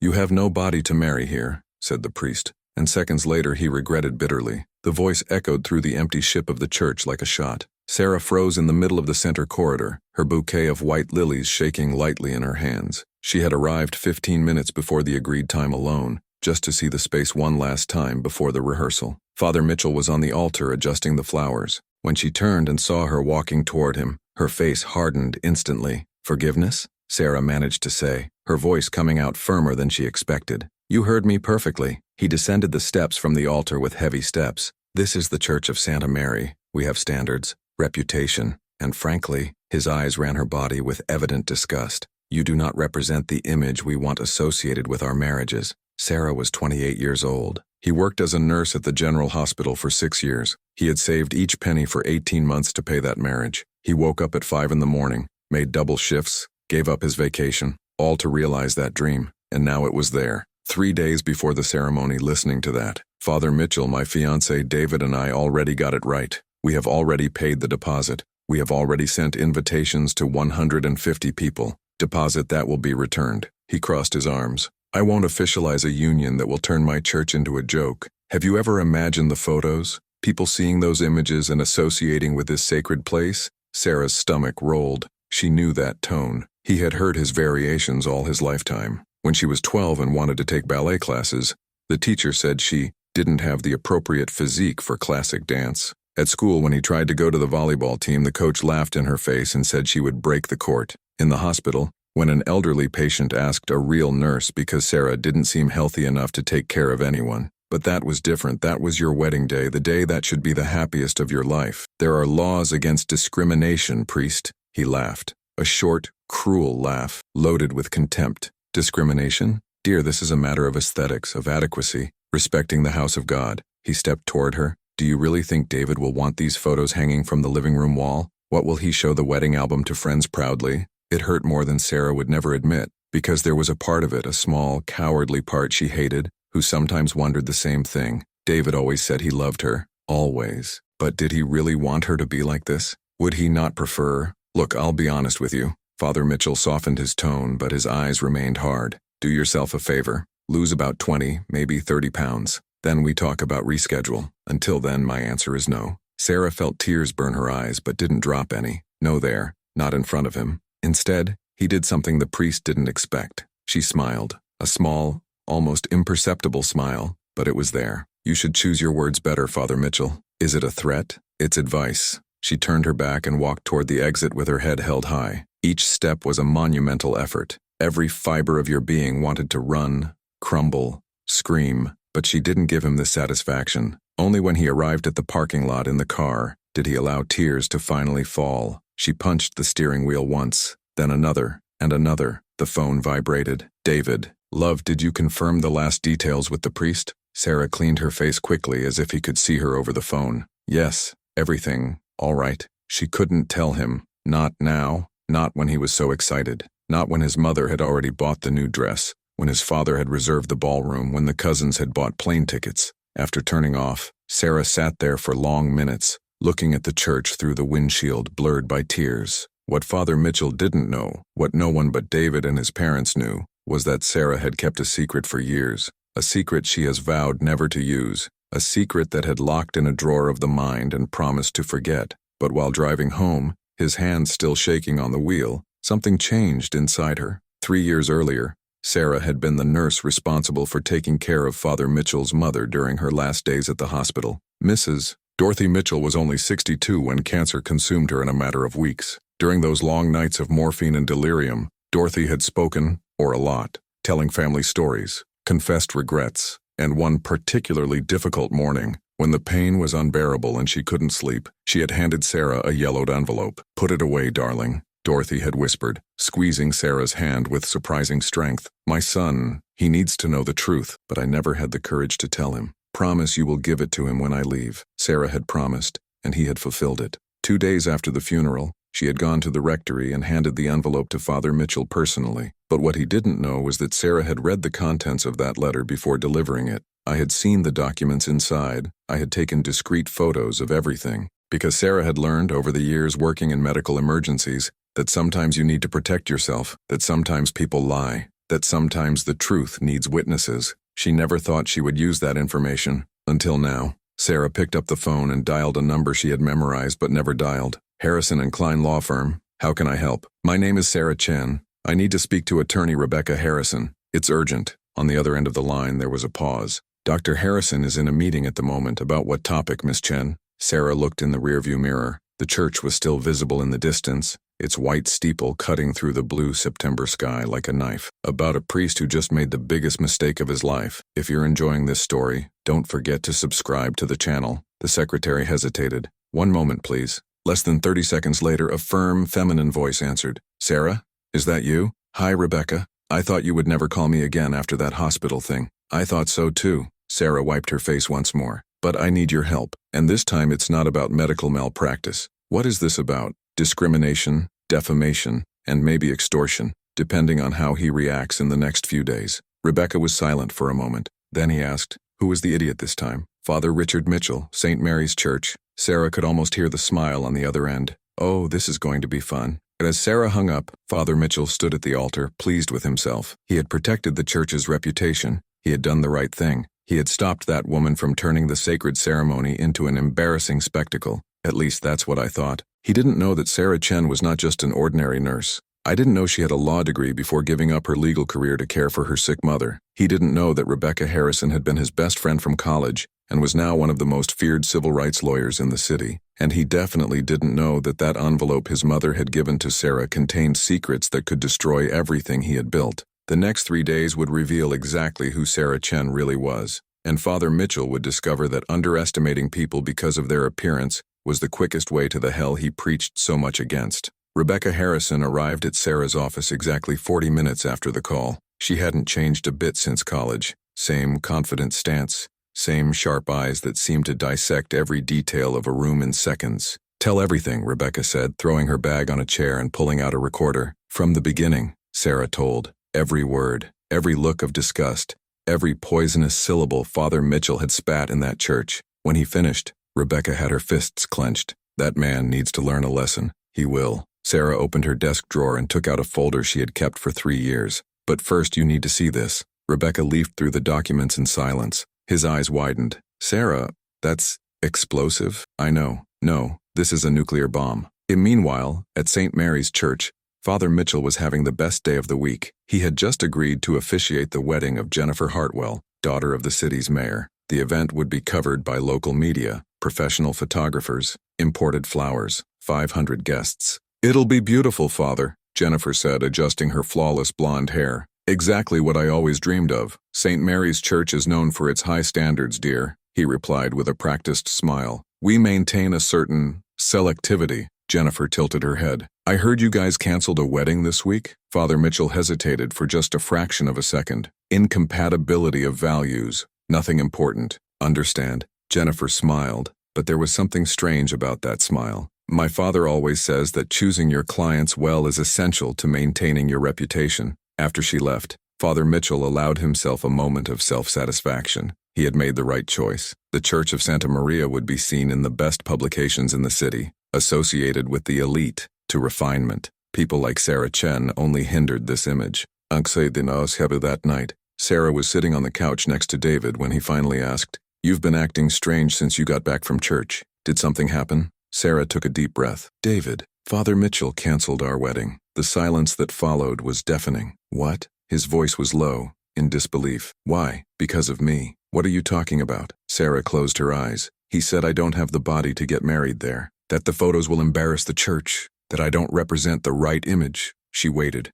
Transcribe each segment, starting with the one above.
"You have no body to marry here," said the priest, and seconds later he regretted bitterly. The voice echoed through the empty ship of the church like a shot. Sarah froze in the middle of the center corridor, her bouquet of white lilies shaking lightly in her hands. She had arrived 15 minutes before the agreed time alone, just to see the space one last time before the rehearsal. Father Mitchell was on the altar adjusting the flowers. When she turned and saw her walking toward him, her face hardened instantly. "Forgiveness?" Sarah managed to say, her voice coming out firmer than she expected. "You heard me perfectly." He descended the steps from the altar with heavy steps. "This is the Church of Santa Mary. We have standards, reputation, and frankly," his eyes ran her body with evident disgust, "you do not represent the image we want associated with our marriages." Sarah was 28 years old. He worked as a nurse at the General Hospital for 6 years. He had saved each penny for 18 months to pay that marriage. He woke up at 5 in the morning, made double shifts, gave up his vacation, all to realize that dream, and now it was there. 3 days before the ceremony, listening to that, "Father Mitchell, my fiancé David and I already got it right. We have already paid the deposit. We have already sent invitations to 150 people. Deposit that will be returned." He crossed his arms. "I won't officialize a union that will turn my church into a joke. Have you ever imagined the photos? People seeing those images and associating with this sacred place?" Sarah's stomach rolled. She knew that tone. He had heard his variations all his lifetime. When she was 12 and wanted to take ballet classes, the teacher said she didn't have the appropriate physique for classic dance. At school, when he tried to go to the volleyball team, the coach laughed in her face and said she would break the court. In the hospital, when an elderly patient asked a real nurse because Sarah didn't seem healthy enough to take care of anyone. "But that was different. That was your wedding day, the day that should be the happiest of your life. There are laws against discrimination, priest." He laughed. A short, cruel laugh, loaded with contempt. "Discrimination? Dear, this is a matter of aesthetics, of adequacy, respecting the house of God." He stepped toward her. "Do you really think David will want these photos hanging from the living room wall? What will he show the wedding album to friends proudly?" It hurt more than Sarah would never admit, because there was a part of it, a small, cowardly part she hated, who sometimes wondered the same thing. David always said he loved her. Always. But did he really want her to be like this? Would he not prefer? "Look, I'll be honest with you." Father Mitchell softened his tone, but his eyes remained hard. "Do yourself a favor. Lose about 20, maybe 30 pounds. Then we talk about reschedule. Until then, my answer is no." Sarah felt tears burn her eyes, but didn't drop any. No there, not in front of him. Instead, he did something the priest didn't expect. She smiled. A small, almost imperceptible smile, but it was there. "You should choose your words better, Father Mitchell. Is it a threat? It's advice." She turned her back and walked toward the exit with her head held high. Each step was a monumental effort. Every fiber of your being wanted to run, crumble, scream, but she didn't give him this satisfaction. Only when he arrived at the parking lot in the car did he allow tears to finally fall. She punched the steering wheel once, then another, and another. The phone vibrated. "David, love, did you confirm the last details with the priest?" Sarah cleaned her face quickly as if he could see her over the phone. "Yes, everything, all right." She couldn't tell him. Not now. Not when he was so excited. Not when his mother had already bought the new dress. When his father had reserved the ballroom. When the cousins had bought plane tickets. After turning off, Sarah sat there for long minutes, looking at the church through the windshield blurred by tears. What Father Mitchell didn't know, what no one but David and his parents knew, was that Sarah had kept a secret for years. A secret she has vowed never to use. A secret that had locked in a drawer of the mind and promised to forget. But while driving home, his hands still shaking on the wheel, something changed inside her. 3 years earlier, Sarah had been the nurse responsible for taking care of Father Mitchell's mother during her last days at the hospital. Mrs. Dorothy Mitchell was only 62 when cancer consumed her in a matter of weeks. During those long nights of morphine and delirium, Dorothy had spoken, or a lot, telling family stories, confessed regrets, and one particularly difficult morning, when the pain was unbearable and she couldn't sleep, she had handed Sarah a yellowed envelope. "Put it away, darling," Dorothy had whispered, squeezing Sarah's hand with surprising strength. "My son, he needs to know the truth, but I never had the courage to tell him. Promise you will give it to him when I leave." Sarah had promised, and he had fulfilled it. 2 days after the funeral, she had gone to the rectory and handed the envelope to Father Mitchell personally. But what he didn't know was that Sarah had read the contents of that letter before delivering it. I had seen the documents inside. I had taken discreet photos of everything. Because Sarah had learned over the years working in medical emergencies that sometimes you need to protect yourself, that sometimes people lie. that sometimes the truth needs witnesses. She never thought she would use that information, until now. Sarah picked up the phone and dialed a number she had memorized but never dialed. Harrison and Klein Law Firm. How can I help? My name is Sarah Chen. I need to speak to attorney Rebecca Harrison. It's urgent. On the other end of the line, there was a pause. Dr. Harrison is in a meeting at the moment. About what topic, Miss Chen? Sarah looked in the rearview mirror. The church was still visible in the distance, its white steeple cutting through the blue September sky like a knife. About a priest who just made the biggest mistake of his life. If you're enjoying this story, don't forget to subscribe to the channel. The secretary hesitated. One moment, please. Less than 30 seconds later, a firm, feminine voice answered. Sarah? Is that you? Hi, Rebecca. I thought you would never call me again after that hospital thing. I thought so too. Sarah wiped her face once more. But I need your help. And this time it's not about medical malpractice. What is this about? Discrimination, defamation, and maybe extortion, depending on how he reacts in the next few days. Rebecca was silent for a moment. Then he asked, who was the idiot this time? Father Richard Mitchell, St. Mary's Church. Sarah could almost hear the smile on the other end. Oh, this is going to be fun. And as Sarah hung up, Father Mitchell stood at the altar, pleased with himself. He had protected the church's reputation. He had done the right thing. He had stopped that woman from turning the sacred ceremony into an embarrassing spectacle. At least that's what I thought. He didn't know that Sarah Chen was not just an ordinary nurse. I didn't know she had a law degree before giving up her legal career to care for her sick mother. He didn't know that Rebecca Harrison had been his best friend from college and was now one of the most feared civil rights lawyers in the city. And he definitely didn't know that that envelope his mother had given to Sarah contained secrets that could destroy everything he had built. The next 3 days would reveal exactly who Sarah Chen really was, and Father Mitchell would discover that underestimating people because of their appearance was the quickest way to the hell he preached so much against. Rebecca Harrison arrived at Sarah's office exactly 40 minutes after the call. She hadn't changed a bit since college. Same confident stance, same sharp eyes that seemed to dissect every detail of a room in seconds. Tell everything, Rebecca said, throwing her bag on a chair and pulling out a recorder. From the beginning, Sarah told. Every word, every look of disgust, every poisonous syllable Father Mitchell had spat in that church. When he finished, Rebecca had her fists clenched. That man needs to learn a lesson. He will. Sarah opened her desk drawer and took out a folder she had kept for 3 years. But first you need to see this. Rebecca leafed through the documents in silence. His eyes widened. Sarah, that's explosive? I know. No, this is a nuclear bomb. Meanwhile, at St. Mary's Church, Father Mitchell was having the best day of the week. He had just agreed to officiate the wedding of Jennifer Hartwell, daughter of the city's mayor. The event would be covered by local media, professional photographers, imported flowers, 500 guests. It'll be beautiful, Father, Jennifer said, adjusting her flawless blonde hair. Exactly what I always dreamed of. St. Mary's Church is known for its high standards, dear, he replied with a practiced smile. We maintain a certain selectivity. Jennifer tilted her head. I heard you guys canceled a wedding this week? Father Mitchell hesitated for just a fraction of a second. Incompatibility of values. Nothing important. Understand? Jennifer smiled, but there was something strange about that smile. My father always says that choosing your clients well is essential to maintaining your reputation. After she left, Father Mitchell allowed himself a moment of self-satisfaction. He had made the right choice. The Church of Santa Maria would be seen in the best publications in the city, associated with the elite to refinement. People like Sarah Chen only hindered this image. That night, Sarah was sitting on the couch next to David when he finally asked, You've been acting strange since you got back from church. Did something happen? Sarah took a deep breath. David, Father Mitchell canceled our wedding. The silence that followed was deafening. What? His voice was low, in disbelief. Why? Because of me. What are you talking about? Sarah closed her eyes. He said I don't have the body to get married there. That the photos will embarrass the church. That I don't represent the right image. She waited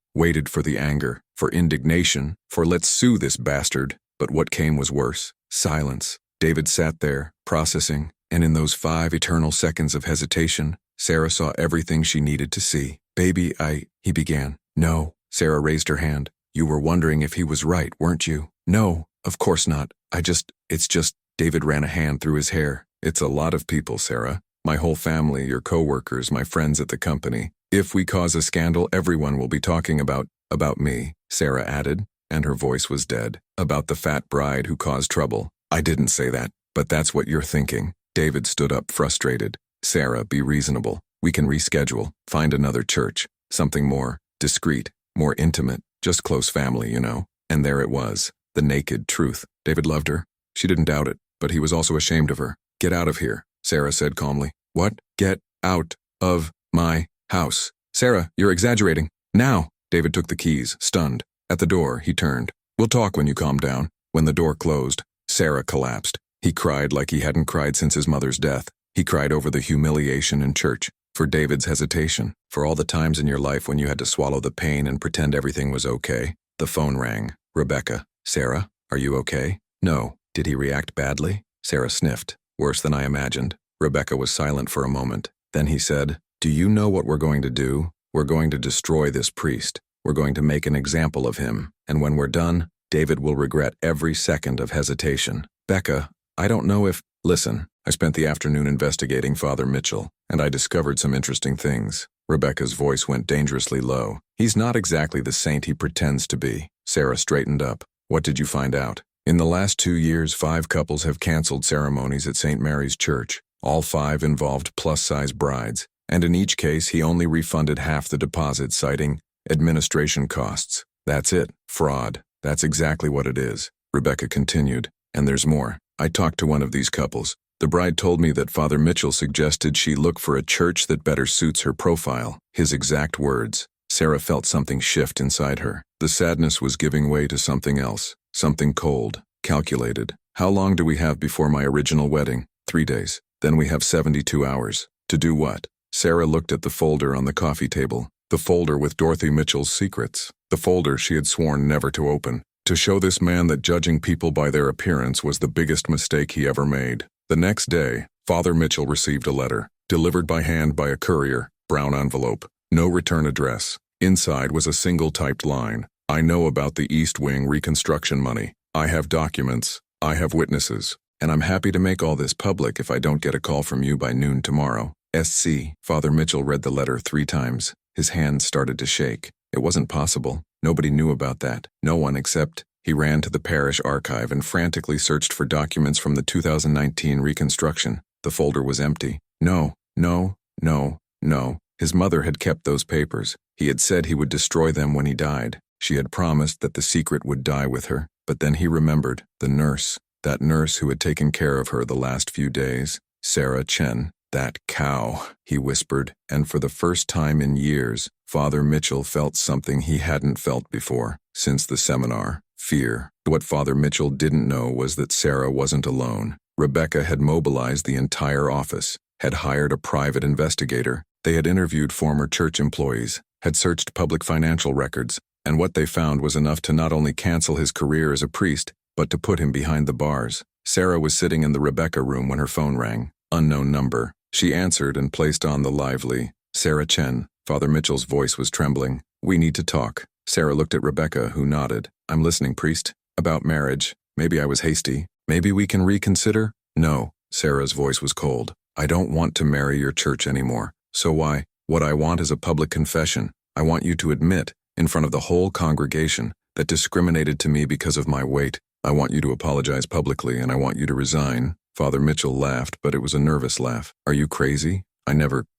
for the anger, for indignation, for let's sue this bastard. But what came was worse. Silence. David sat there, processing, and in those 5 eternal seconds of hesitation, Sarah saw everything she needed to see. Baby, he began. No. Sarah raised her hand. You were wondering if he was right, weren't you? No, of course not. It's just, David ran a hand through his hair. It's a lot of people, Sarah. My whole family, your co-workers, my friends at the company. If we cause a scandal, everyone will be talking about me, Sarah added, and her voice was dead. About the fat bride who caused trouble. I didn't say that, but that's what you're thinking. David stood up, frustrated. Sarah, be reasonable. We can reschedule, find another church, something more discreet, more intimate. Just close family, you know. And there it was, the naked truth. David loved her. She didn't doubt it, but he was also ashamed of her. Get out of here, Sarah said calmly. What? Get out of my house. Sarah, you're exaggerating. Now! David took the keys, stunned. At the door, he turned. We'll talk when you calm down. When the door closed, Sarah collapsed. He cried like he hadn't cried since his mother's death. He cried over the humiliation in church, for David's hesitation, for all the times in your life when you had to swallow the pain and pretend everything was okay. The phone rang. Rebecca. Sarah, are you okay? No. Did he react badly? Sarah sniffed. Worse than I imagined. Rebecca was silent for a moment. Then he said, Do you know what we're going to do? We're going to destroy this priest. We're going to make an example of him. And when we're done, David will regret every second of hesitation. Becca, I don't know if... Listen, I spent the afternoon investigating Father Mitchell, and I discovered some interesting things. Rebecca's voice went dangerously low. He's not exactly the saint he pretends to be. Sarah straightened up. What did you find out? In the last 2 years, 5 couples have canceled ceremonies at St. Mary's Church. All 5 involved plus-size brides, and in each case he only refunded half the deposit, citing administration costs. That's it. Fraud. That's exactly what it is. Rebecca continued. And there's more. I talked to one of these couples. The bride told me that Father Mitchell suggested she look for a church that better suits her profile. His exact words. Sarah felt something shift inside her. The sadness was giving way to something else. Something cold, calculated. How long do we have before my original wedding? 3 days. Then we have 72 hours. To do what? Sarah looked at the folder on the coffee table. The folder with Dorothy Mitchell's secrets. The folder she had sworn never to open. To show this man that judging people by their appearance was the biggest mistake he ever made. The next day, Father Mitchell received a letter, delivered by hand by a courier, brown envelope, no return address. Inside was a single typed line. I know about the East Wing reconstruction money. I have documents. I have witnesses. And I'm happy to make all this public if I don't get a call from you by noon tomorrow. SC. Father Mitchell read the letter 3 times. His hands started to shake. It wasn't possible. Nobody knew about that. No one except... He ran to the parish archive and frantically searched for documents from the 2019 reconstruction. The folder was empty. No. His mother had kept those papers. He had said he would destroy them when he died. She had promised that the secret would die with her. But then he remembered the nurse. That nurse who had taken care of her the last few days. Sarah Chen. That cow, he whispered, and for the first time in years, Father Mitchell felt something he hadn't felt before, since the seminar. Fear. What Father Mitchell didn't know was that Sarah wasn't alone. Rebecca had mobilized the entire office, had hired a private investigator. They had interviewed former church employees, had searched public financial records, and what they found was enough to not only cancel his career as a priest, but to put him behind the bars. Sarah was sitting in the Rebecca room when her phone rang. Unknown number. She answered and placed on the lively, Sarah Chen. Father Mitchell's voice was trembling. We need to talk. Sarah looked at Rebecca, who nodded. I'm listening, priest. About marriage. Maybe I was hasty. Maybe we can reconsider? No. Sarah's voice was cold. I don't want to marry your church anymore. So why? What I want is a public confession. I want you to admit, in front of the whole congregation, that discriminated to me because of my weight. I want you to apologize publicly, and I want you to resign. Father Mitchell laughed, but it was a nervous laugh. Are you crazy?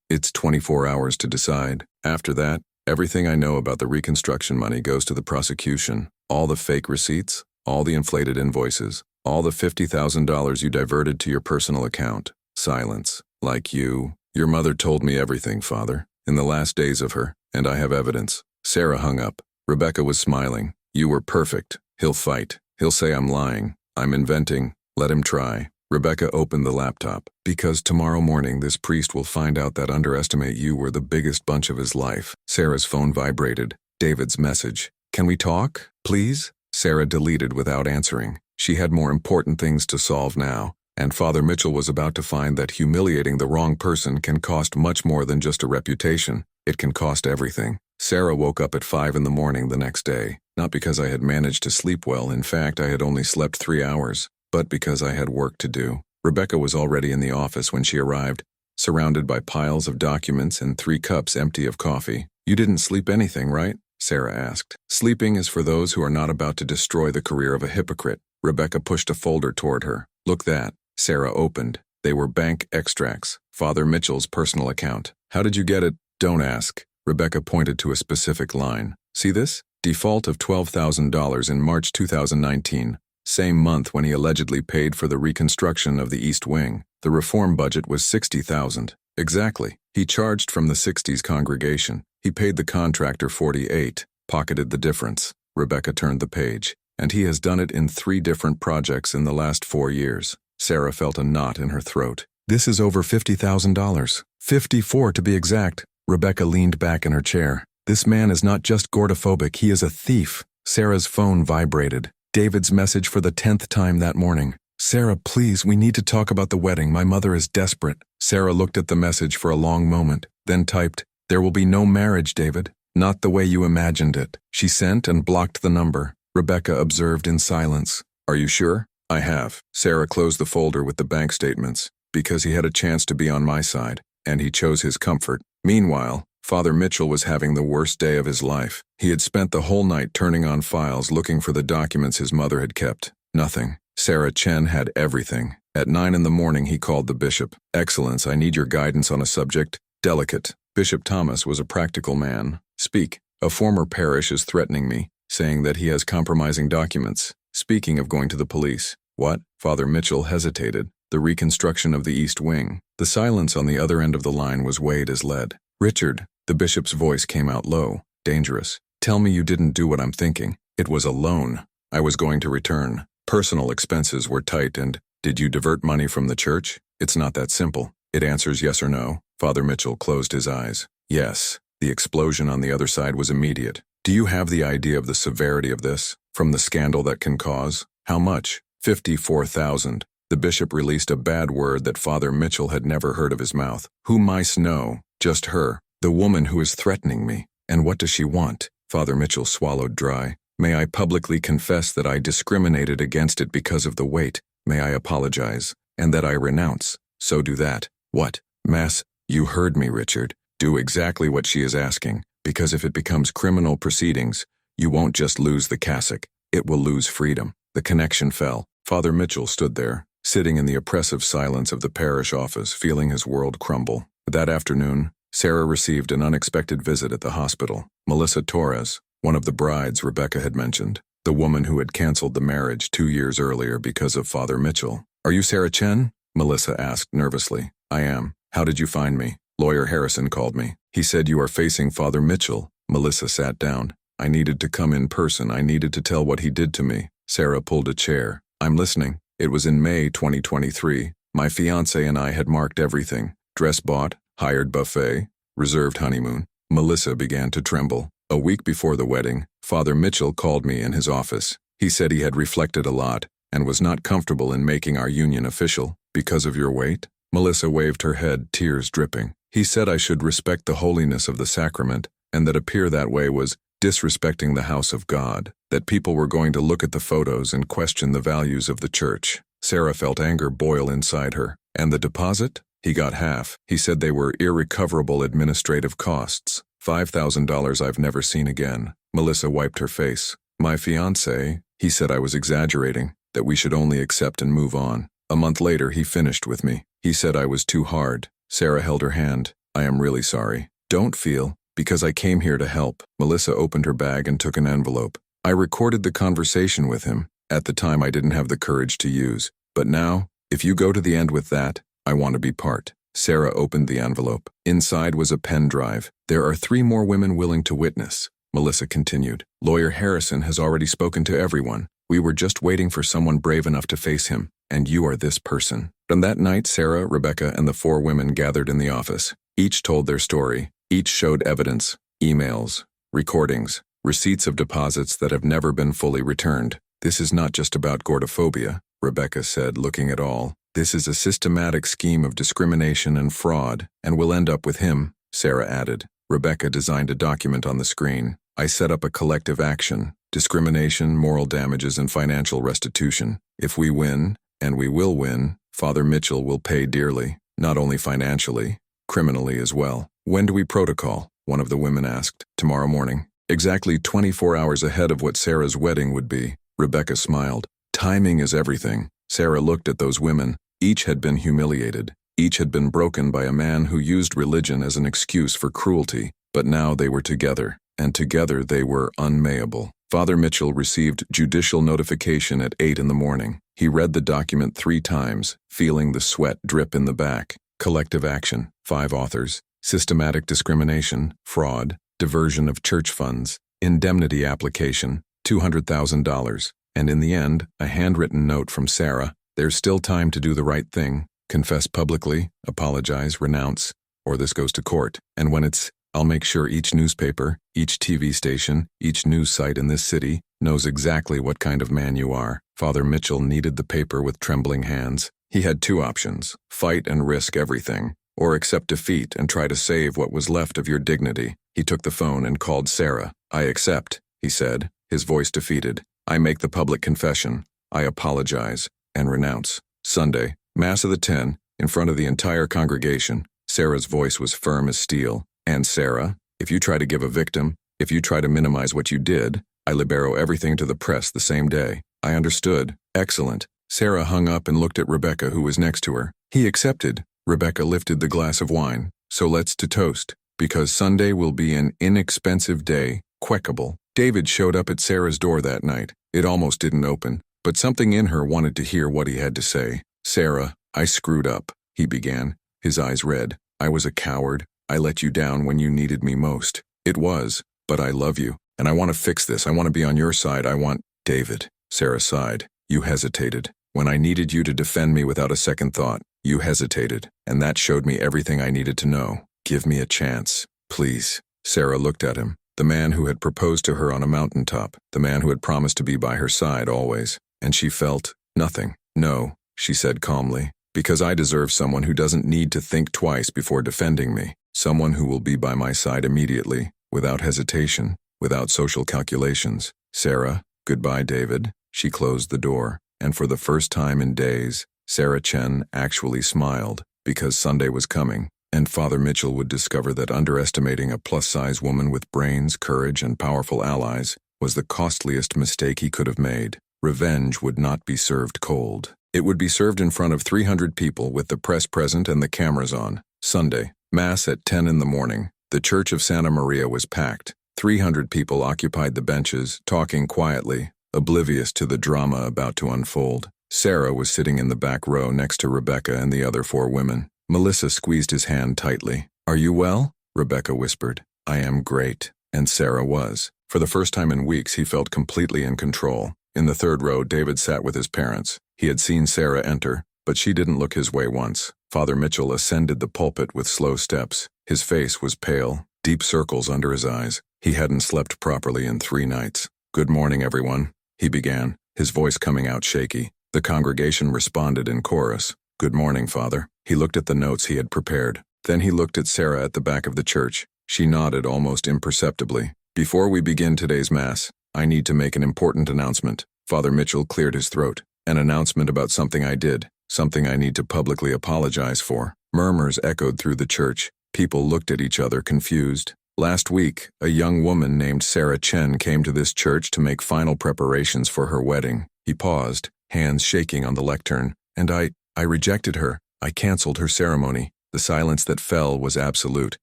It's 24 hours to decide. After that, everything I know about the reconstruction money goes to the prosecution. All the fake receipts, all the inflated invoices, all the $50,000 you diverted to your personal account. Silence. Like you. Your mother told me everything, Father, in the last days of her, and I have evidence. Sarah hung up. Rebecca was smiling. You were perfect. He'll fight. He'll say I'm lying. I'm inventing. Let him try. Rebecca opened the laptop. Because tomorrow morning this priest will find out that underestimate you were the biggest bunch of his life. Sarah's phone vibrated. David's message. Can we talk, please? Sarah deleted without answering. She had more important things to solve now, and Father Mitchell was about to find that humiliating the wrong person can cost much more than just a reputation. It can cost everything. Sarah woke up at 5 in the morning the next day. Not because I had managed to sleep well, in fact I had only slept 3 hours. But because I had work to do. Rebecca was already in the office when she arrived, surrounded by piles of documents and 3 cups empty of coffee. You didn't sleep anything, right? Sarah asked. Sleeping is for those who are not about to destroy the career of a hypocrite. Rebecca pushed a folder toward her. Look that. Sarah opened. They were bank extracts. Father Mitchell's personal account. How did you get it? Don't ask. Rebecca pointed to a specific line. See this? Default of $12,000 in March 2019. Same month when he allegedly paid for the reconstruction of the East Wing. The reform budget was $60,000. Exactly. He charged from the 60s congregation. He paid the contractor $48,000, pocketed the difference. Rebecca turned the page. And he has done it in 3 different projects in the last 4 years. Sarah felt a knot in her throat. This is over $50,000. 54 to be exact. Rebecca leaned back in her chair. This man is not just gordophobic, he is a thief. Sarah's phone vibrated. David's message for the 10th time that morning. Sarah, please, we need to talk about the wedding. My mother is desperate. Sarah looked at the message for a long moment, then typed, "There will be no marriage, David. Not the way you imagined it." She sent and blocked the number. Rebecca observed in silence. "Are you sure?" "I have." Sarah closed the folder with the bank statements, because he had a chance to be on my side, and he chose his comfort. Meanwhile, Father Mitchell was having the worst day of his life. He had spent the whole night turning on files looking for the documents his mother had kept. Nothing. Sarah Chen had everything. At 9 in the morning he called the bishop. "Excellence, I need your guidance on a subject. Delicate." Bishop Thomas was a practical man. "Speak. A former parish is threatening me, saying that he has compromising documents. Speaking of going to the police." "What?" Father Mitchell hesitated. "The reconstruction of the East Wing." The silence on the other end of the line was weighed as lead. "Richard," the bishop's voice came out low, dangerous. "Tell me you didn't do what I'm thinking. It was a loan. I was going to return. Personal expenses were tight and, did you divert money from the church? It's not that simple. It answers yes or no." Father Mitchell closed his eyes. "Yes." The explosion on the other side was immediate. "Do you have the idea of the severity of this? From the scandal that can cause? How much?" 54,000. The bishop released a bad word that Father Mitchell had never heard of his mouth. "Who mice know? Just her. The woman who is threatening me. And what does she want?" Father Mitchell swallowed dry. "May I publicly confess that I discriminated against it because of the weight? May I apologize? And that I renounce? So do that." "What?" "Mass, you heard me, Richard. Do exactly what she is asking, because if it becomes criminal proceedings, you won't just lose the cassock, it will lose freedom." The connection fell. Father Mitchell stood there, sitting in the oppressive silence of the parish office, feeling his world crumble. That afternoon, Sarah received an unexpected visit at the hospital. Melissa Torres, one of the brides Rebecca had mentioned, the woman who had canceled the marriage 2 years earlier because of Father Mitchell. "Are you Sarah Chen?" Melissa asked nervously. "I am. How did you find me?" "Lawyer Harrison called me. He said you are facing Father Mitchell." Melissa sat down. "I needed to come in person. I needed to tell what he did to me." Sarah pulled a chair. "I'm listening." "It was in May 2023. My fiancé and I had marked everything. Dress bought, hired buffet, reserved honeymoon." Melissa began to tremble. "A week before the wedding, Father Mitchell called me in his office. He said he had reflected a lot and was not comfortable in making our union official. Because of your weight?" Melissa waved her head, tears dripping. "He said I should respect the holiness of the sacrament, and that appear that way was disrespecting the house of God, that people were going to look at the photos and question the values of the church." Sarah felt anger boil inside her. "And the deposit?" "He got half. He said they were irrecoverable administrative costs. $5,000 I've never seen again." Melissa wiped her face. "My fiancé, he said I was exaggerating, that we should only accept and move on. A month later he finished with me. He said I was too hard." Sarah held her hand. "I am really sorry." "Don't feel, because I came here to help." Melissa opened her bag and took an envelope. "I recorded the conversation with him. At the time I didn't have the courage to use. But now, if you go to the end with that, I want to be part." Sarah opened the envelope. Inside was a pen drive. "There are 3 more women willing to witness," Melissa continued. "Lawyer Harrison has already spoken to everyone. We were just waiting for someone brave enough to face him, and you are this person." From that night, Sarah, Rebecca, and the 4 women gathered in the office. Each told their story. Each showed evidence, emails, recordings, receipts of deposits that have never been fully returned. "This is not just about gordophobia," Rebecca said, looking at all. "This is a systematic scheme of discrimination and fraud, and we'll end up with him," Sarah added. Rebecca designed a document on the screen. "I set up a collective action, discrimination, moral damages, and financial restitution. If we win, and we will win, Father Mitchell will pay dearly, not only financially, criminally as well." "When do we protocol?" one of the women asked. "Tomorrow morning." Exactly 24 hours ahead of what Sarah's wedding would be. Rebecca smiled. "Timing is everything." Sarah looked at those women. Each had been humiliated. Each had been broken by a man who used religion as an excuse for cruelty. But now they were together. and together they were unmayable. Father Mitchell received judicial notification at 8 in the morning. He read the document 3 times, feeling the sweat drip in the back. Collective action, 5 authors, systematic discrimination, fraud, diversion of church funds, indemnity application, $200,000, and in the end, a handwritten note from Sarah. There's still time to do the right thing, confess publicly, apologize, renounce, or this goes to court. And when I'll make sure each newspaper, each TV station, each news site in this city knows exactly what kind of man you are. Father Mitchell kneaded the paper with trembling hands. He had 2 options, fight and risk everything, or accept defeat and try to save what was left of your dignity. He took the phone and called Sarah. I accept, he said, his voice defeated. I make the public confession. I apologize and renounce. Sunday, Mass of the 10, in front of the entire congregation. Sarah's voice was firm as steel. And Sarah, if you try to give a victim, if you try to minimize what you did, I libero everything to the press the same day. I understood. Excellent. Sarah hung up and looked at Rebecca, who was next to her. He accepted. Rebecca lifted the glass of wine. So let's to toast, because Sunday will be an inexpensive day, queckable. David showed up at Sarah's door that night. It almost didn't open, but something in her wanted to hear what he had to say. Sarah, I screwed up, he began, his eyes red. I was a coward. I let you down when you needed me most. It was, but I love you, and I want to fix this. I want to be on your side. I want... David, Sarah sighed. You hesitated. When I needed you to defend me without a second thought, you hesitated, and that showed me everything I needed to know. Give me a chance, please. Sarah looked at him, the man who had proposed to her on a mountaintop, the man who had promised to be by her side always, and she felt nothing. No, she said calmly, because I deserve someone who doesn't need to think twice before defending me. Someone who will be by my side immediately, without hesitation, without social calculations. Sarah, goodbye, David. She closed the door, and for the first time in days, Sarah Chen actually smiled, because Sunday was coming, and Father Mitchell would discover that underestimating a plus-size woman with brains, courage, and powerful allies was the costliest mistake he could have made. Revenge would not be served cold. It would be served in front of 300 people with the press present and the cameras on. Sunday. Mass at 10 in the morning. The Church of Santa Maria was packed. 300 people occupied the benches, talking quietly, oblivious to the drama about to unfold. Sarah was sitting in the back row next to Rebecca and the other 4 women. Melissa squeezed his hand tightly. Are you well? Rebecca whispered. I am great. And Sarah was. For the first time in weeks, he felt completely in control. In the 3rd row, David sat with his parents. He had seen Sarah enter, but she didn't look his way once. Father Mitchell ascended the pulpit with slow steps. His face was pale, deep circles under his eyes. He hadn't slept properly in 3 nights. Good morning, everyone, he began, his voice coming out shaky. The congregation responded in chorus. Good morning, Father. He looked at the notes he had prepared. Then he looked at Sarah at the back of the church. She nodded almost imperceptibly. Before we begin today's Mass, I need to make an important announcement. Father Mitchell cleared his throat. An announcement about something I did. Something I need to publicly apologize for. Murmurs echoed through the church. People looked at each other confused. Last week, a young woman named Sarah Chen came to this church to make final preparations for her wedding. He paused, hands shaking on the lectern. And I rejected her. I canceled her ceremony. The silence that fell was absolute.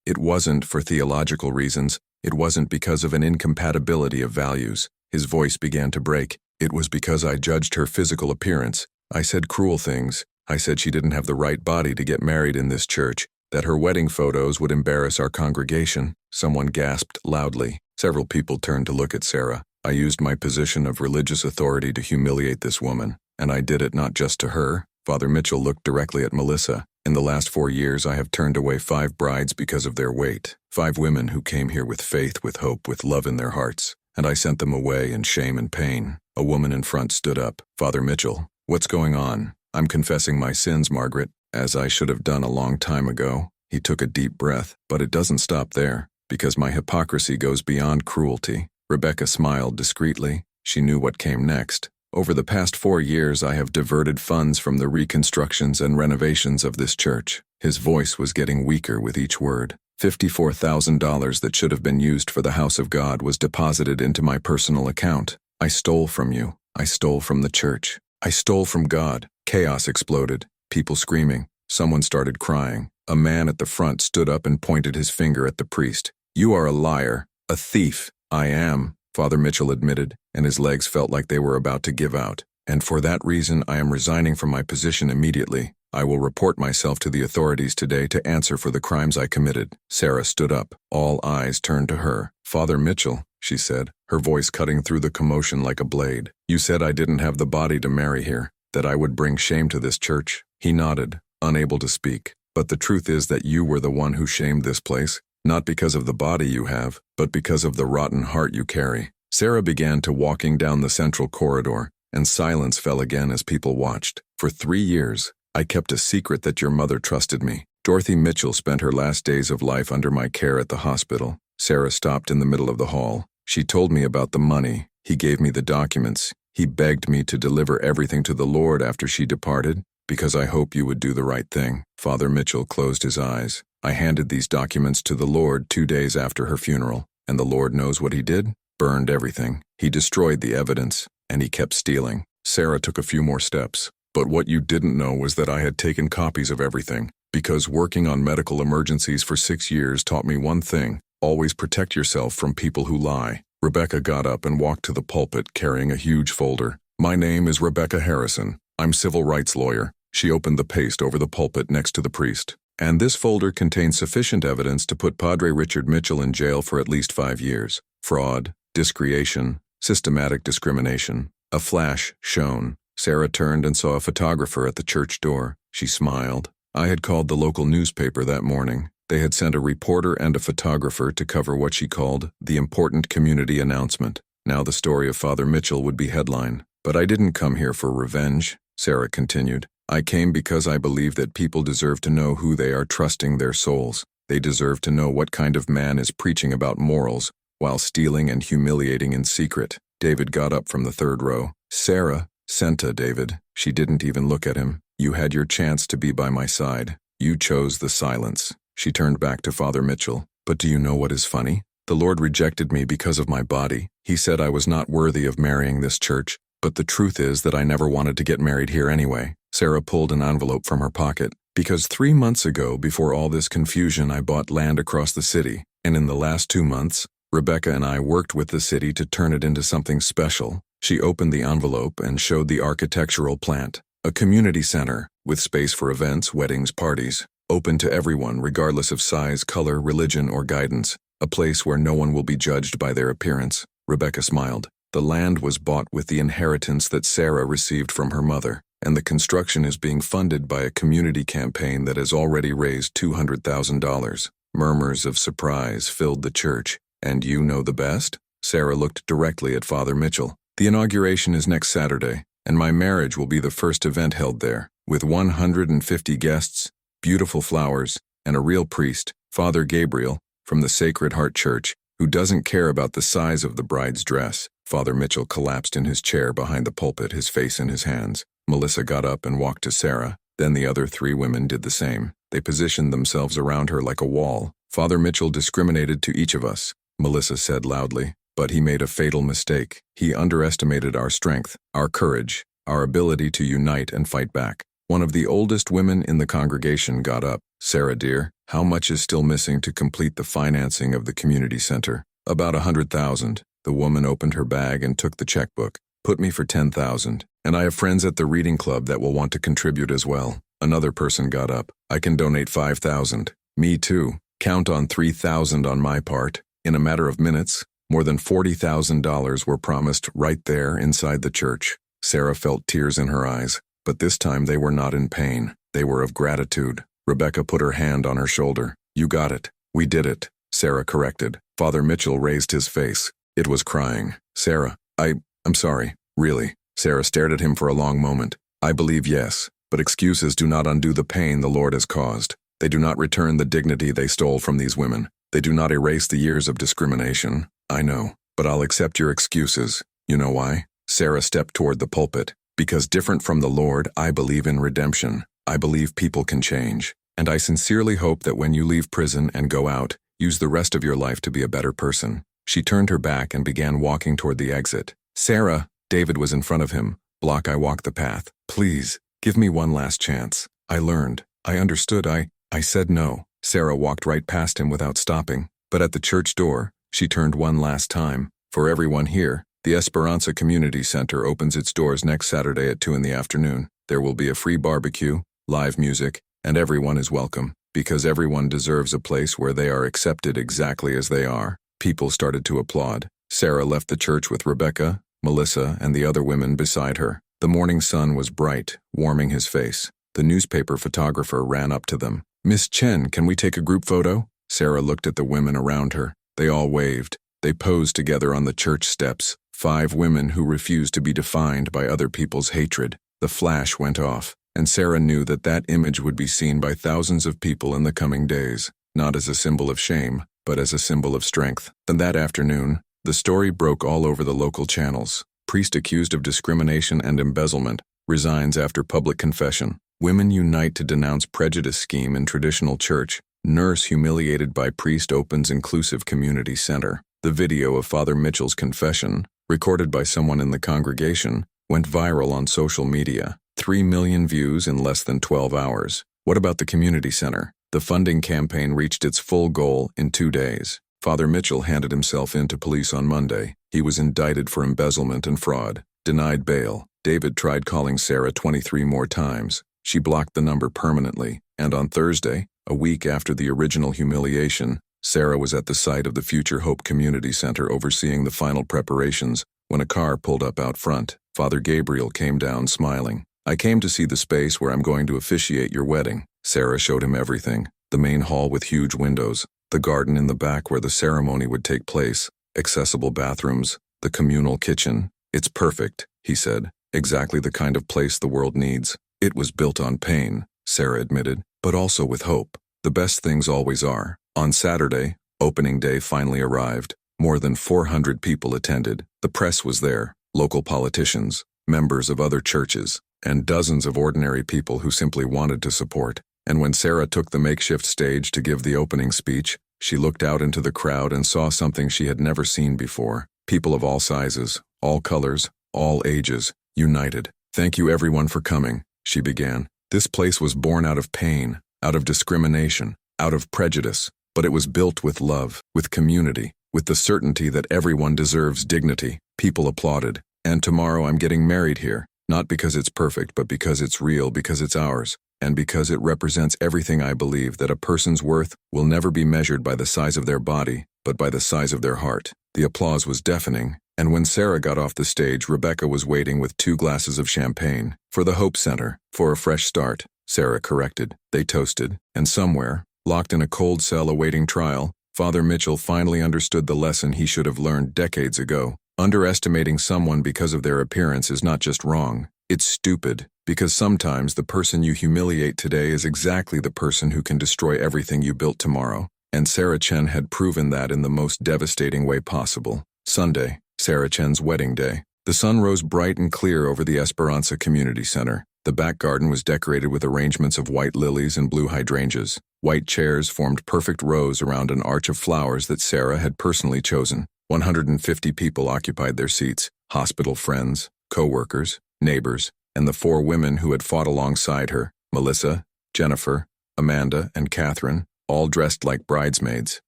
It wasn't for theological reasons. It wasn't because of an incompatibility of values. His voice began to break. It was because I judged her physical appearance. I said cruel things. I said she didn't have the right body to get married in this church, that her wedding photos would embarrass our congregation. Someone gasped loudly. Several people turned to look at Sarah. I used my position of religious authority to humiliate this woman, and I did it not just to her. Father Mitchell looked directly at Melissa. In the last 4 years, I have turned away 5 brides because of their weight. 5 women who came here with faith, with hope, with love in their hearts, and I sent them away in shame and pain. A woman in front stood up. Father Mitchell, what's going on? I'm confessing my sins, Margaret, as I should have done a long time ago. He took a deep breath, but it doesn't stop there, because my hypocrisy goes beyond cruelty. Rebecca smiled discreetly. She knew what came next. Over the past 4 years, I have diverted funds from the reconstructions and renovations of this church. His voice was getting weaker with each word. $54,000 that should have been used for the house of God was deposited into my personal account. I stole from you. I stole from the church. I stole from God. Chaos exploded. People screaming. Someone started crying. A man at the front stood up and pointed his finger at the priest. You are a liar. A thief. I am, Father Mitchell admitted, and his legs felt like they were about to give out. And for that reason I am resigning from my position immediately. I will report myself to the authorities today to answer for the crimes I committed. Sarah stood up. All eyes turned to her. Father Mitchell, she said, her voice cutting through the commotion like a blade. You said I didn't have the body to marry here, that I would bring shame to this church. He nodded, unable to speak. But the truth is that you were the one who shamed this place, not because of the body you have, but because of the rotten heart you carry. Sarah began to walking down the central corridor, and silence fell again as people watched. For 3 years, I kept a secret that your mother trusted me. Dorothy Mitchell spent her last days of life under my care at the hospital. Sarah stopped in the middle of the hall. She told me about the money. He gave me the documents. He begged me to deliver everything to the Lord after she departed, because I hope you would do the right thing. Father Mitchell closed his eyes. I handed these documents to the Lord 2 days after her funeral, and the Lord knows what he did? Burned everything. He destroyed the evidence, and he kept stealing. Sarah took a few more steps. But what you didn't know was that I had taken copies of everything, because working on medical emergencies for 6 years taught me one thing: always protect yourself from people who lie. Rebecca got up and walked to the pulpit carrying a huge folder. My name is Rebecca Harrison. I'm civil rights lawyer. She opened the paste over the pulpit next to the priest. And this folder contains sufficient evidence to put Padre Richard Mitchell in jail for at least 5 years. Fraud, discretion, systematic discrimination. A flash shone. Sarah turned and saw a photographer at the church door. She smiled. I had called the local newspaper that morning. They had sent a reporter and a photographer to cover what she called the important community announcement. Now the story of Father Mitchell would be headline. But I didn't come here for revenge, Sarah continued. I came because I believe that people deserve to know who they are trusting their souls. They deserve to know what kind of man is preaching about morals while stealing and humiliating in secret. David got up from the third row. Sarah, Senta, David. She didn't even look at him. You had your chance to be by my side. You chose the silence. She turned back to Father Mitchell. But do you know what is funny? The Lord rejected me because of my body. He said I was not worthy of marrying this church. But the truth is that I never wanted to get married here anyway. Sarah pulled an envelope from her pocket. Because 3 months ago, before all this confusion, I bought land across the city. And in the last 2 months, Rebecca and I worked with the city to turn it into something special. She opened the envelope and showed the architectural plant. A community center, with space for events, weddings, parties. Open to everyone, regardless of size, color, religion, or guidance. A place where no one will be judged by their appearance. Rebecca smiled. The land was bought with the inheritance that Sarah received from her mother, and the construction is being funded by a community campaign that has already raised $200,000. Murmurs of surprise filled the church. And you know the best? Sarah looked directly at Father Mitchell. The inauguration is next Saturday, and my marriage will be the first event held there, with 150 guests, beautiful flowers, and a real priest, Father Gabriel, from the Sacred Heart Church, who doesn't care about the size of the bride's dress. Father Mitchell collapsed in his chair behind the pulpit, his face in his hands. Melissa got up and walked to Sarah. Then the other 3 women did the same. They positioned themselves around her like a wall. Father Mitchell discriminated to each of us, Melissa said loudly. But he made a fatal mistake. He underestimated our strength, our courage, our ability to unite and fight back. One of the oldest women in the congregation got up. Sarah dear, how much is still missing to complete the financing of the community center? About 100,000. The woman opened her bag and took the checkbook. Put me for 10,000. And I have friends at the reading club that will want to contribute as well. Another person got up. I can donate 5,000. Me too. Count on 3,000 on my part. In a matter of minutes, more than $40,000 were promised right there inside the church. Sarah felt tears in her eyes, but this time they were not in pain. They were of gratitude. Rebecca put her hand on her shoulder. You got it. We did it. Sarah corrected. Father Mitchell raised his face. It was crying. Sarah, I'm sorry. Really. Sarah stared at him for a long moment. I believe yes, but excuses do not undo the pain the Lord has caused. They do not return the dignity they stole from these women. They do not erase the years of discrimination. I know, but I'll accept your excuses. You know why? Sarah stepped toward the pulpit. Because different from the Lord, I believe in redemption. I believe people can change. And I sincerely hope that when you leave prison and go out, use the rest of your life to be a better person. She turned her back and began walking toward the exit. Sarah, David was in front of him. Block, I walked the path. Please, give me one last chance. I learned. I understood. I said no. Sarah walked right past him without stopping. But at the church door, She turned one last time. For everyone here, the Esperanza Community Center opens its doors next Saturday at 2 in the afternoon. There will be a free barbecue, live music, and everyone is welcome, because everyone deserves a place where they are accepted exactly as they are. People started to applaud. Sarah left the church with Rebecca, Melissa, and the other women beside her. The morning sun was bright, warming his face. The newspaper photographer ran up to them. "Miss Chen, can we take a group photo?" Sarah looked at the women around her. They all waved. They posed together on the church steps. 5 women who refused to be defined by other people's hatred. The flash went off, and Sarah knew that that image would be seen by thousands of people in the coming days, not as a symbol of shame, but as a symbol of strength. And that afternoon, the story broke all over the local channels. Priest accused of discrimination and embezzlement resigns after public confession. Women unite to denounce prejudice scheme in traditional church. Nurse humiliated by priest opens inclusive community center. The video of Father Mitchell's confession, recorded by someone in the congregation, went viral on social media. 3 million views in less than 12 hours. What about the community center? The funding campaign reached its full goal in 2 days. Father Mitchell handed himself in to police on Monday. He was indicted for embezzlement and fraud, denied bail. David tried calling Sarah 23 more times. She blocked the number permanently, and on Thursday, a week after the original humiliation, Sarah was at the site of the Future Hope Community Center overseeing the final preparations when a car pulled up out front. Father Gabriel came down smiling. "I came to see the space where I'm going to officiate your wedding." Sarah showed him everything. The main hall with huge windows, the garden in the back where the ceremony would take place, accessible bathrooms, the communal kitchen. "It's perfect," he said. "Exactly the kind of place the world needs." "It was built on pain," Sarah admitted, "but also with hope. The best things always are." On Saturday, opening day finally arrived. More than 400 people attended. The press was there, local politicians, members of other churches, and dozens of ordinary people who simply wanted to support. And when Sarah took the makeshift stage to give the opening speech, she looked out into the crowd and saw something she had never seen before. People of all sizes, all colors, all ages, united. "Thank you everyone for coming," she began. "This place was born out of pain, out of discrimination, out of prejudice, but it was built with love, with community, with the certainty that everyone deserves dignity." People applauded. "And tomorrow I'm getting married here, not because it's perfect, but because it's real, because it's ours, and because it represents everything I believe, that a person's worth will never be measured by the size of their body, but by the size of their heart." The applause was deafening, and when Sarah got off the stage, Rebecca was waiting with 2 glasses of champagne. "For the Hope Center, for a fresh start," Sarah corrected. They toasted, and somewhere, locked in a cold cell awaiting trial, Father Mitchell finally understood the lesson he should have learned decades ago. Underestimating someone because of their appearance is not just wrong, it's stupid, because sometimes the person you humiliate today is exactly the person who can destroy everything you built tomorrow. And Sarah Chen had proven that in the most devastating way possible. Sunday, Sarah Chen's wedding day. The sun rose bright and clear over the Esperanza Community Center. The back garden was decorated with arrangements of white lilies and blue hydrangeas. White chairs formed perfect rows around an arch of flowers that Sarah had personally chosen. 150 people occupied their seats: hospital friends, co-workers, neighbors, and the 4 women who had fought alongside her: Melissa, Jennifer, Amanda, and Catherine, all dressed like bridesmaids.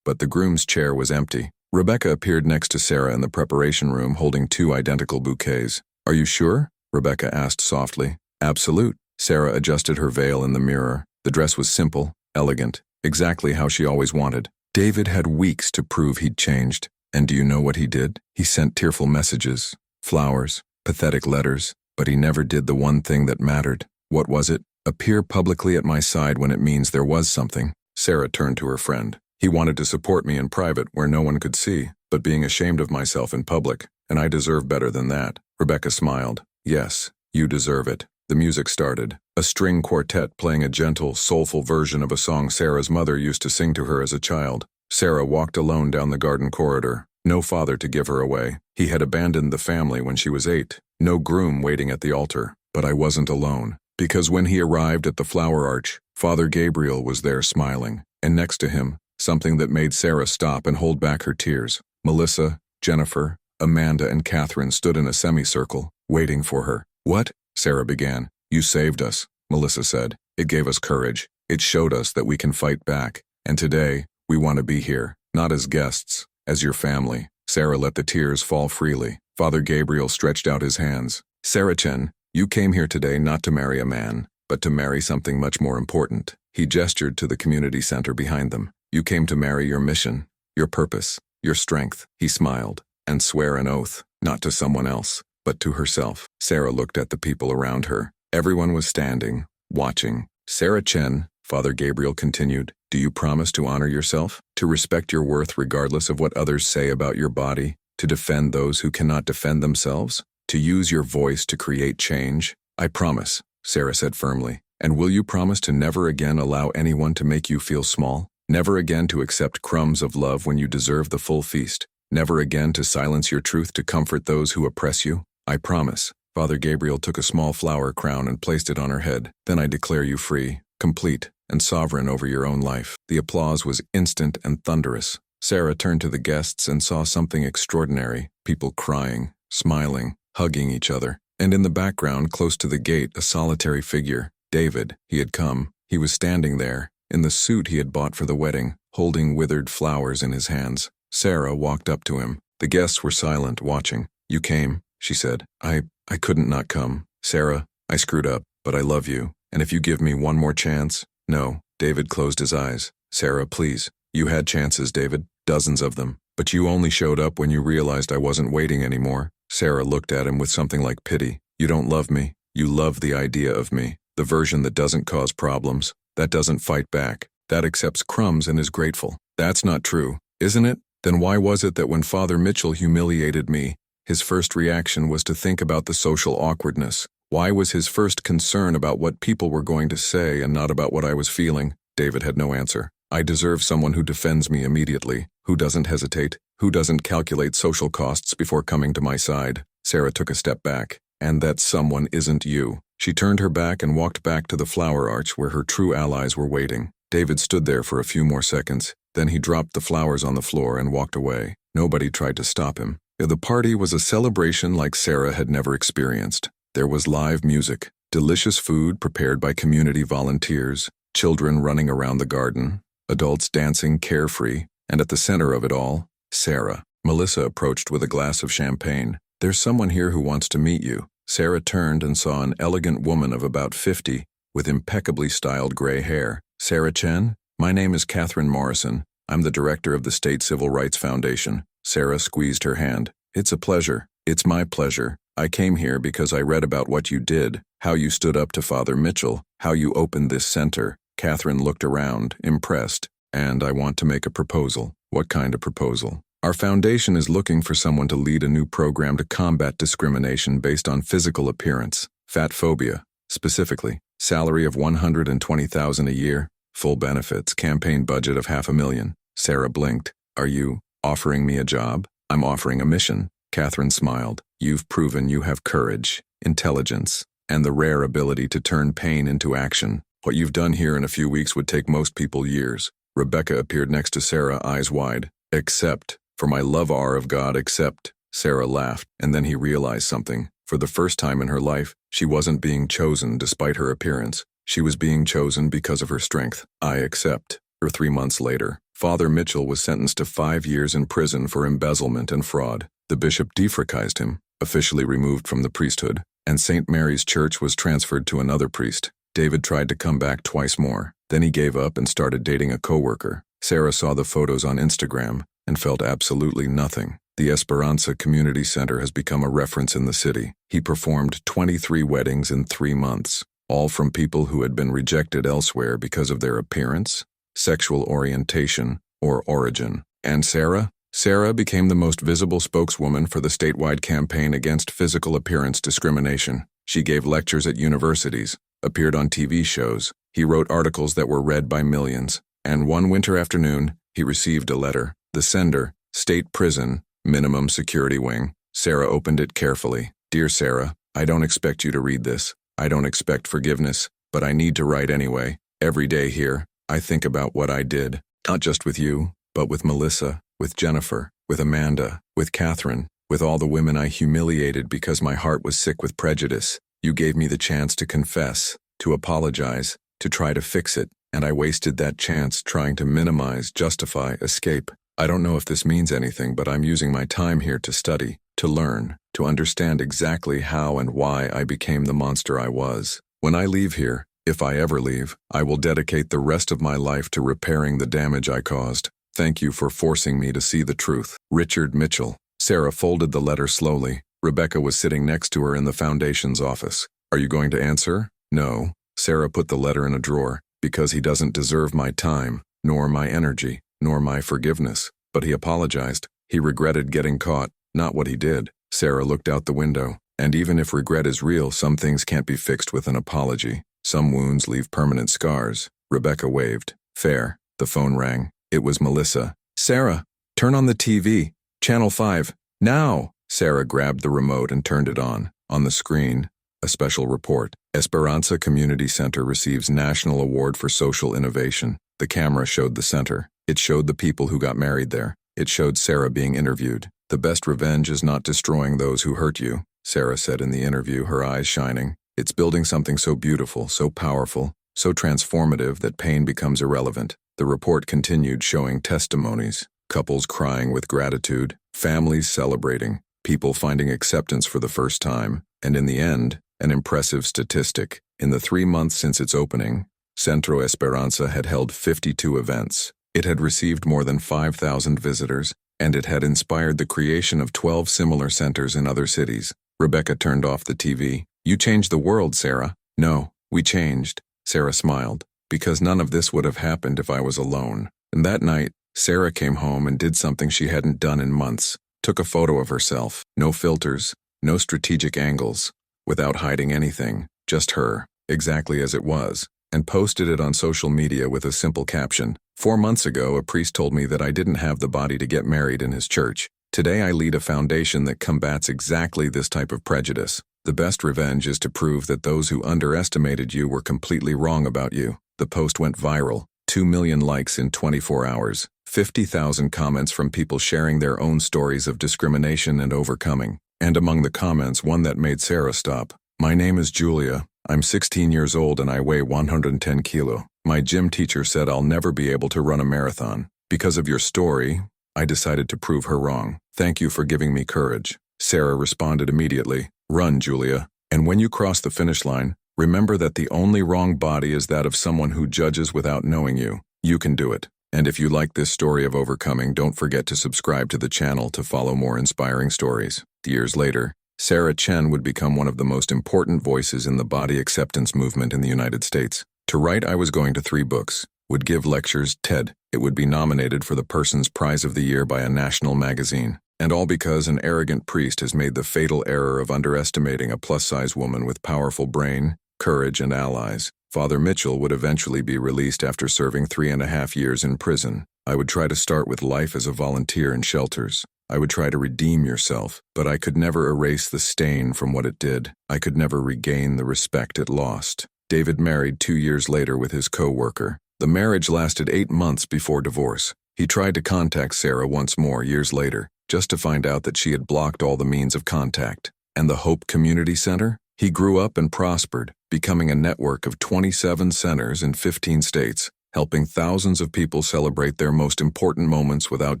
But the groom's chair was empty. Rebecca appeared next to Sarah in the preparation room holding 2 identical bouquets. "Are you sure?" Rebecca asked softly. "Absolute." Sarah adjusted her veil in the mirror. The dress was simple, elegant, exactly how she always wanted. David had weeks to prove he'd changed. And do you know what he did? He sent tearful messages, flowers, pathetic letters, but he never did the one thing that mattered. What was it? "Appear publicly at my side when it means there was something." Sarah turned to her friend. "He wanted to support me in private where no one could see, but being ashamed of myself in public, and I deserve better than that." Rebecca smiled. "Yes, you deserve it." The music started, a string quartet playing a gentle, soulful version of a song Sarah's mother used to sing to her as a child. Sarah walked alone down the garden corridor. No father to give her away. He had abandoned the family when she was 8. No groom waiting at the altar. But I wasn't alone. Because when he arrived at the flower arch, Father Gabriel was there smiling. And next to him, something that made Sarah stop and hold back her tears. Melissa, Jennifer, Amanda, and Catherine stood in a semicircle, waiting for her. "What?" Sarah began. "You saved us," Melissa said. "It gave us courage. It showed us that we can fight back. And today, we want to be here, not as guests, as your family. Sarah let the tears fall freely. Father Gabriel stretched out his hands. Sarah Chen, you came here today not to marry a man, but to marry something much more important. He gestured to the community center behind them. You came to marry your mission, your purpose, your strength. He smiled, and swear an oath, not to someone else, but to herself. Sarah looked at the people around her. Everyone was standing, watching. Sarah Chen, Father Gabriel continued, do you promise to honor yourself, to respect your worth regardless of what others say about your body, to defend those who cannot defend themselves, to use your voice to create change? I promise, Sarah said firmly. And will you promise to never again allow anyone to make you feel small? Never again to accept crumbs of love when you deserve the full feast? Never again to silence your truth to comfort those who oppress you? I promise. Father Gabriel took a small flower crown and placed it on her head. Then I declare you free, complete, and sovereign over your own life. The applause was instant and thunderous. Sarah turned to the guests and saw something extraordinary. People crying, smiling, hugging each other. And in the background, close to the gate, a solitary figure. David. He had come. He was standing there, in the suit he had bought for the wedding, holding withered flowers in his hands. Sarah walked up to him. The guests were silent, watching. You came, she said. I couldn't not come. Sarah, I screwed up, but I love you. And if you give me one more chance? No. David closed his eyes. Sarah, please. You had chances, David. Dozens of them. But you only showed up when you realized I wasn't waiting anymore. Sarah looked at him with something like pity. You don't love me. You love the idea of me. The version that doesn't cause problems, that doesn't fight back, that accepts crumbs and is grateful. That's not true, isn't it? Then why was it that when Father Mitchell humiliated me, his first reaction was to think about the social awkwardness? Why was his first concern about what people were going to say and not about what I was feeling? David had no answer. I deserve someone who defends me immediately, who doesn't hesitate, who doesn't calculate social costs before coming to my side. Sarah took a step back. And that someone isn't you. She turned her back and walked back to the flower arch where her true allies were waiting. David stood there for a few more seconds. Then he dropped the flowers on the floor and walked away. Nobody tried to stop him. The party was a celebration like Sarah had never experienced. There was live music, delicious food prepared by community volunteers, children running around the garden, adults dancing carefree, and at the center of it all, Sarah. Melissa approached with a glass of champagne. There's someone here who wants to meet you. Sarah turned and saw an elegant woman of about 50 with impeccably styled gray hair. Sarah Chen? My name is Catherine Morrison. I'm the director of the State Civil Rights Foundation. Sarah squeezed her hand. It's a pleasure. It's my pleasure. I came here because I read about what you did, how you stood up to Father Mitchell, how you opened this center. Catherine looked around, impressed. And I want to make a proposal. What kind of proposal? Our foundation is looking for someone to lead a new program to combat discrimination based on physical appearance, fat phobia, specifically, salary of $120,000 a year, full benefits, campaign budget of $500,000. Sarah blinked. Are you offering me a job? I'm offering a mission. Catherine smiled. You've proven you have courage, intelligence, and the rare ability to turn pain into action. What you've done here in a few weeks would take most people years. Rebecca appeared next to Sarah, eyes wide. Except, for my love of God, except. Sarah laughed, and then he realized something. For the first time in her life, she wasn't being chosen despite her appearance. She was being chosen because of her strength. I accept. 3 months later, Father Mitchell was sentenced to 5 years in prison for embezzlement and fraud. The bishop defranchised him, officially removed from the priesthood, and St. Mary's Church was transferred to another priest. David tried to come back twice more. Then he gave up and started dating a coworker. Sarah saw the photos on Instagram and felt absolutely nothing. The Esperanza Community Center has become a reference in the city. He performed 23 weddings in 3 months, all from people who had been rejected elsewhere because of their appearance, sexual orientation, or origin. And Sarah? Sarah became the most visible spokeswoman for the statewide campaign against physical appearance discrimination. She gave lectures at universities, appeared on TV shows. He wrote articles that were read by millions. And one winter afternoon, he received a letter. The sender, State Prison, Minimum Security Wing. Sarah opened it carefully. Dear Sarah, I don't expect you to read this. I don't expect forgiveness, but I need to write anyway. Every day here, I think about what I did. Not just with you, but with Melissa, with Jennifer, with Amanda, with Catherine, with all the women I humiliated because my heart was sick with prejudice. You gave me the chance to confess, to apologize, to try to fix it, and I wasted that chance trying to minimize, justify, escape. I don't know if this means anything, but I'm using my time here to study, to learn, to understand exactly how and why I became the monster I was. When I leave here, if I ever leave, I will dedicate the rest of my life to repairing the damage I caused. Thank you for forcing me to see the truth. Richard Mitchell. Sarah folded the letter slowly. Rebecca was sitting next to her in the foundation's office. Are you going to answer? No. Sarah put the letter in a drawer, because he doesn't deserve my time, nor my energy, nor my forgiveness. But he apologized. He regretted getting caught, not what he did. Sarah looked out the window. And even if regret is real, some things can't be fixed with an apology. Some wounds leave permanent scars. Rebecca waved. Fair. The phone rang. It was Melissa. Sarah, turn on the TV. Channel 5. Now! Sarah grabbed the remote and turned it on. On the screen, a special report. Esperanza Community Center receives National Award for Social Innovation. The camera showed the center. It showed the people who got married there. It showed Sarah being interviewed. The best revenge is not destroying those who hurt you, Sarah said in the interview, her eyes shining. It's building something so beautiful, so powerful, so transformative that pain becomes irrelevant. The report continued, showing testimonies, couples crying with gratitude, families celebrating, people finding acceptance for the first time, and in the end, an impressive statistic. In the 3 months since its opening, Centro Esperanza had held 52 events. It had received more than 5,000 visitors, and it had inspired the creation of 12 similar centers in other cities. Rebecca turned off the TV. You changed the world, Sarah. No, we changed. Sarah smiled. Because none of this would have happened if I was alone. And that night, Sarah came home and did something she hadn't done in months. Took a photo of herself. No filters, no strategic angles. Without hiding anything, just her, exactly as it was. And posted it on social media with a simple caption. 4 months ago, a priest told me that I didn't have the body to get married in his church. Today I lead a foundation that combats exactly this type of prejudice. The best revenge is to prove that those who underestimated you were completely wrong about you. The post went viral. 2 million likes in 24 hours. 50,000 comments from people sharing their own stories of discrimination and overcoming. And among the comments, one that made Sarah stop. My name is Julia. I'm 16 years old and I weigh 110 kilo. My gym teacher said I'll never be able to run a marathon. Because of your story, I decided to prove her wrong. Thank you for giving me courage. Sarah responded immediately. Run, Julia. And when you cross the finish line, remember that the only wrong body is that of someone who judges without knowing you. You can do it. And if you like this story of overcoming, don't forget to subscribe to the channel to follow more inspiring stories. Years later, Sarah Chen would become one of the most important voices in the body acceptance movement in the United States. To write I Was Going to 3 books, would give lectures, TED. It would be nominated for the Person's Prize of the Year by a national magazine. And all because an arrogant priest has made the fatal error of underestimating a plus-size woman with powerful brain, courage, and allies. Father Mitchell would eventually be released after serving 3.5 years in prison. I would try to start with life as a volunteer in shelters. I would try to redeem yourself, but I could never erase the stain from what it did. I could never regain the respect it lost. David married 2 years later with his co-worker. The marriage lasted 8 months before divorce. He tried to contact Sarah once more years later, just to find out that she had blocked all the means of contact. And the Hope Community Center? He grew up and prospered, becoming a network of 27 centers in 15 states, helping thousands of people celebrate their most important moments without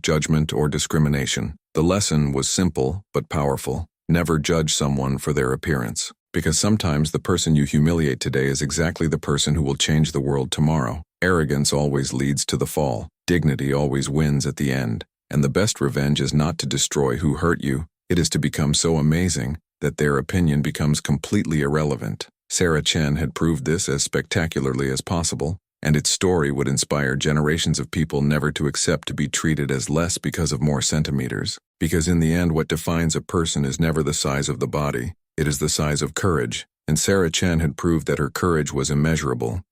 judgment or discrimination. The lesson was simple but powerful. Never judge someone for their appearance, because sometimes the person you humiliate today is exactly the person who will change the world tomorrow. Arrogance always leads to the fall. Dignity always wins at the end. And the best revenge is not to destroy who hurt you. It is to become so amazing that their opinion becomes completely irrelevant. Sarah Chen had proved this as spectacularly as possible, and its story would inspire generations of people never to accept to be treated as less because of more centimeters. Because in the end, what defines a person is never the size of the body, it is the size of courage. And Sarah Chen had proved that her courage was immeasurable,